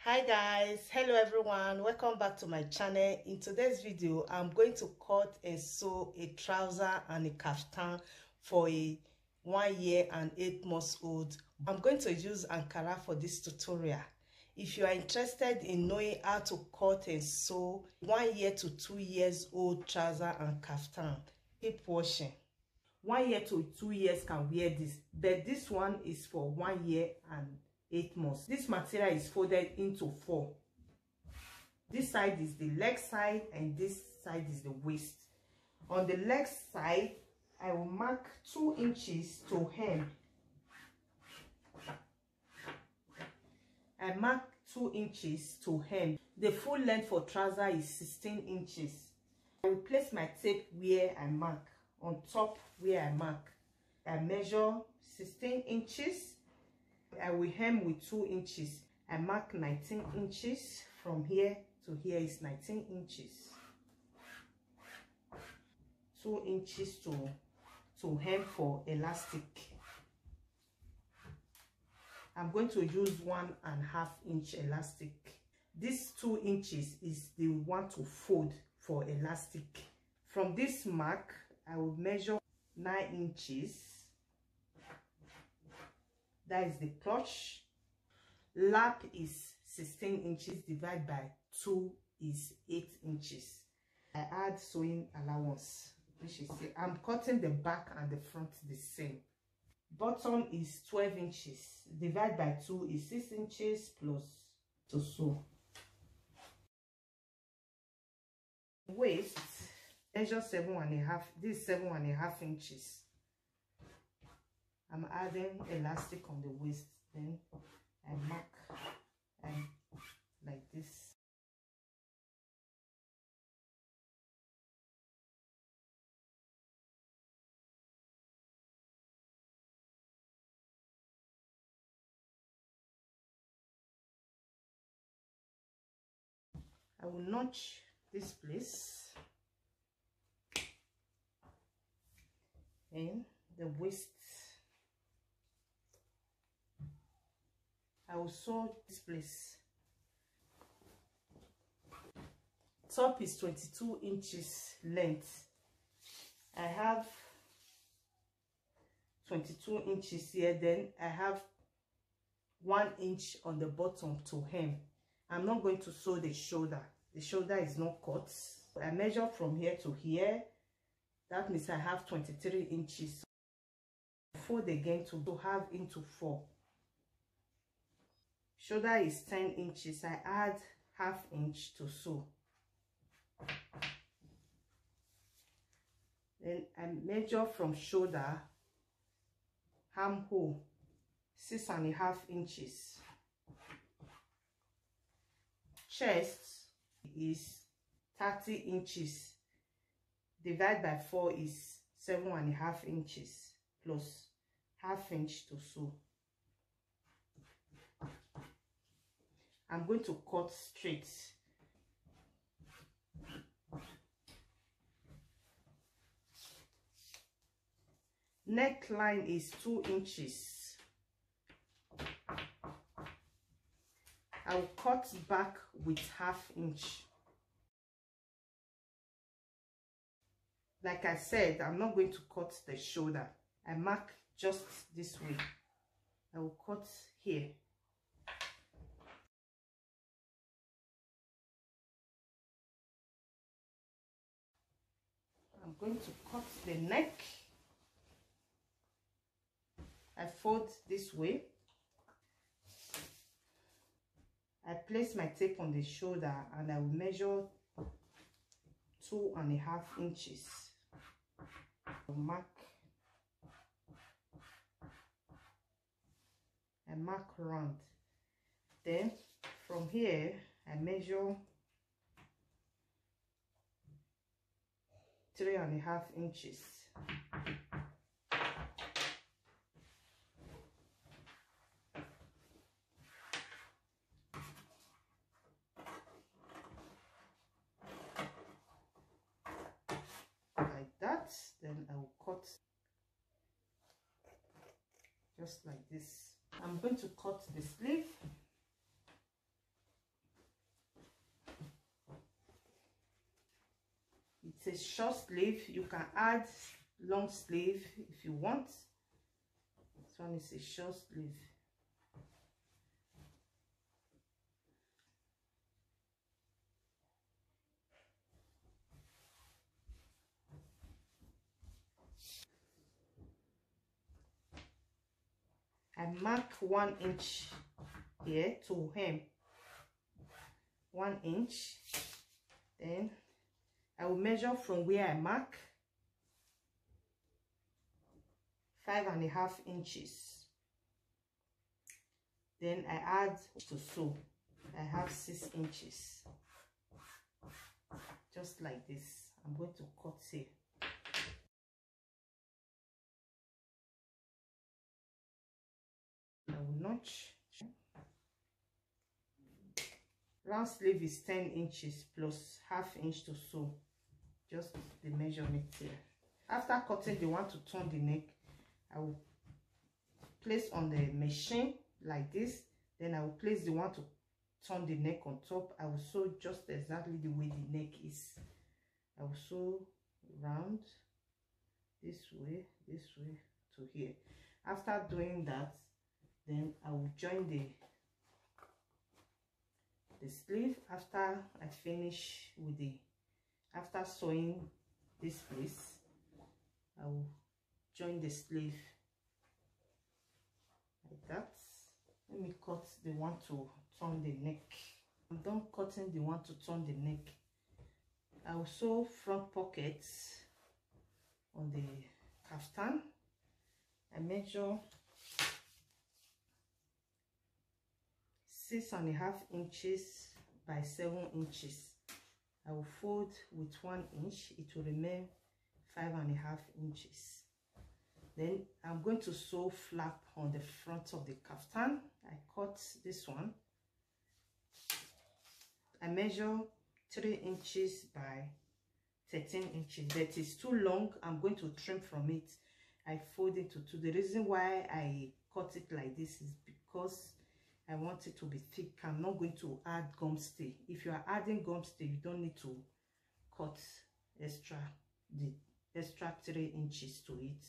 Hi guys, hello everyone, welcome back to my channel. In today's video I'm going to cut and sew a trouser and a kaftan for a 1 year and 8 months old. I'm going to use Ankara for this tutorial. If you are interested in knowing how to cut and sew 1 year to 2 years old trouser and kaftan, keep watching. 1 year to 2 years can wear this, but this one is for 1 year and 8 months. This material is folded into 4. This side is the leg side and this side is the waist. On the leg side, I will mark 2 inches to hem. I mark 2 inches to hem. The full length for trouser is 16 inches. I will place my tape where I mark, on top where I mark. I measure 16 inches. I will hem with 2 inches. I mark 19 inches. From here to here is 19 inches. 2 inches to hem for elastic. I'm going to use 1.5 inch elastic. This 2 inches is the one to fold for elastic. From this mark, I will measure 9 inches. That is the clutch. Lap is 16 inches divided by 2 is 8 inches. I add sewing allowance, which is, I'm cutting the back and the front the same. Bottom is 12 inches divided by 2 is 6 inches plus to sew. Waist, measure 7.5. This is 7.5 inches. I'm adding elastic on the waist, then I mark like this. I will notch this place and the waist. I will sew this place. Top is 22 inches length. I have 22 inches here, then I have 1 inch on the bottom to hem. I'm not going to sew the shoulder. The shoulder is not cut. I measure from here to here. That means I have 23 inches. Fold again to halve into 4. Shoulder is 10 inches. I add ½ inch to sew. Then I measure from shoulder, armhole, 6.5 inches. Chest is 30 inches. Divided by 4 is 7.5 inches plus ½ inch to sew. I'm going to cut straight. Neckline is 2 inches. I will cut back with ½ inch. Like I said, I'm not going to cut the shoulder. I mark just this way. I will cut here. I'm going to cut the neck. I fold this way. I place my tape on the shoulder and I will measure 2.5 inches. I mark round. Then from here I measure 3.5 inches. Like that. Then I will cut just like this. I'm going to cut the sleeve. It's a short sleeve. You can add long sleeve if you want. This one is a short sleeve. I mark 1 inch here to hem. 1 inch. Then I will measure from where I mark 5.5 inches. Then I add to sew. I have 6 inches. Just like this. I'm going to cut here. I will notch. Round sleeve is 10 inches plus ½ inch to sew. Just the measurement here. After cutting the one to turn the neck, I will place on the machine like this. Then I will place the one to turn the neck on top. I will sew just exactly the way the neck is. I will sew round this way to here. After doing that, then I will join the sleeve. After I finish with after sewing this place, I will join the sleeve like that. Let me cut the one to turn the neck. I'm done cutting the one to turn the neck. I will sew front pockets on the kaftan. I measure 6.5 inches by 7 inches. I will fold with 1 inch. It will remain 5.5 inches. Then I'm going to sew flap on the front of the kaftan. I cut this one. I measure 3 inches by 13 inches. That is too long. I'm going to trim from it. I fold it to 2. The reason why I cut it like this is because I want it to be thick. I'm not going to add gum stay. If you are adding gum stay, you don't need to cut the extra 3 inches to it.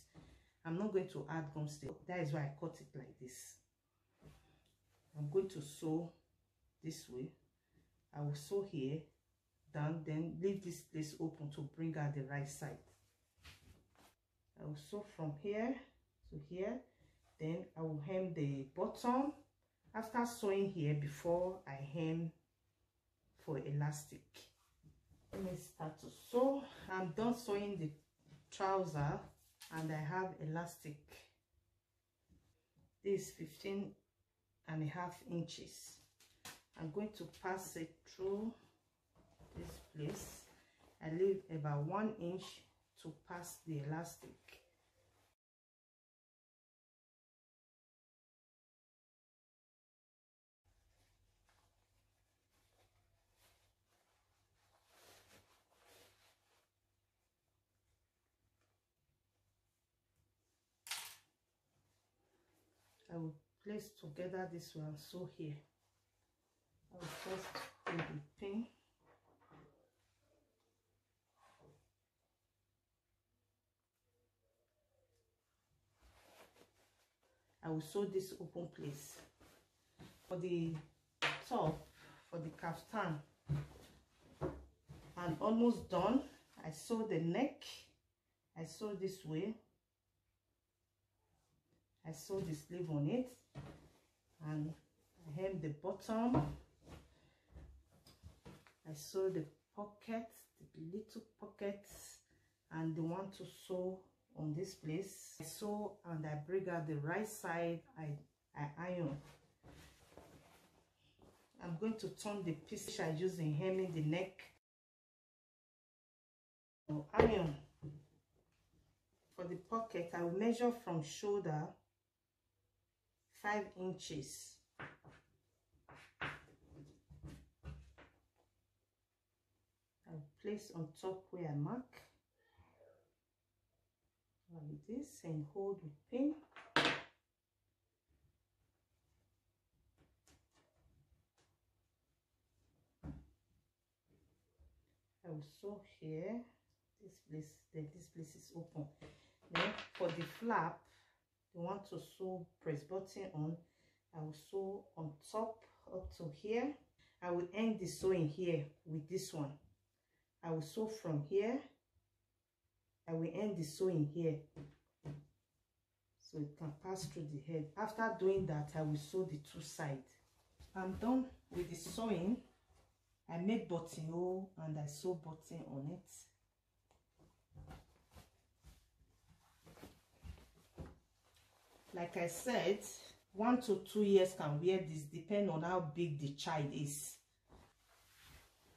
I'm not going to add gum stay. That is why I cut it like this. I'm going to sew this way. I will sew here down, then leave this place open to bring out the right side. I will sew from here to here. Then I will hem the bottom. After sewing here, before I hem for elastic. Let me start to sew. I'm done sewing the trouser and I have elastic. This is 15.5 inches. I'm going to pass it through this place. I leave about 1 inch to pass the elastic. I will place together this one, sew here. I will first hold the pin. I will sew this open place. For the top, for the kaftan, I'm almost done. I sew the neck. I sew this way. I sew the sleeve on it, and I hem the bottom. I sew the pocket, the little pockets, and the one to sew on this place. I sew and I bring out the right side. I iron. I'm going to turn the piece I use in hemming the neck. Iron. For the pocket, I will measure from shoulder 5 inches. I'll place on top where I mark like this and hold with pin. I will sew here this place, then this place is open. Then for the flap, you want to sew press button on. I will sew on top up to here. I will end the sewing here with this one. I will sew from here. I will end the sewing here, so it can pass through the head. After doing that, I will sew the two sides. I'm done with the sewing. I made buttonhole and I sew button on it. Like I said, 1 to 2 years can wear this, depending on how big the child is.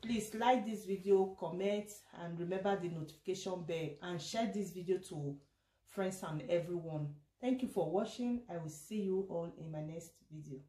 Please like this video, comment, and remember the notification bell, and share this video to friends and everyone. Thank you for watching. I will see you all in my next video.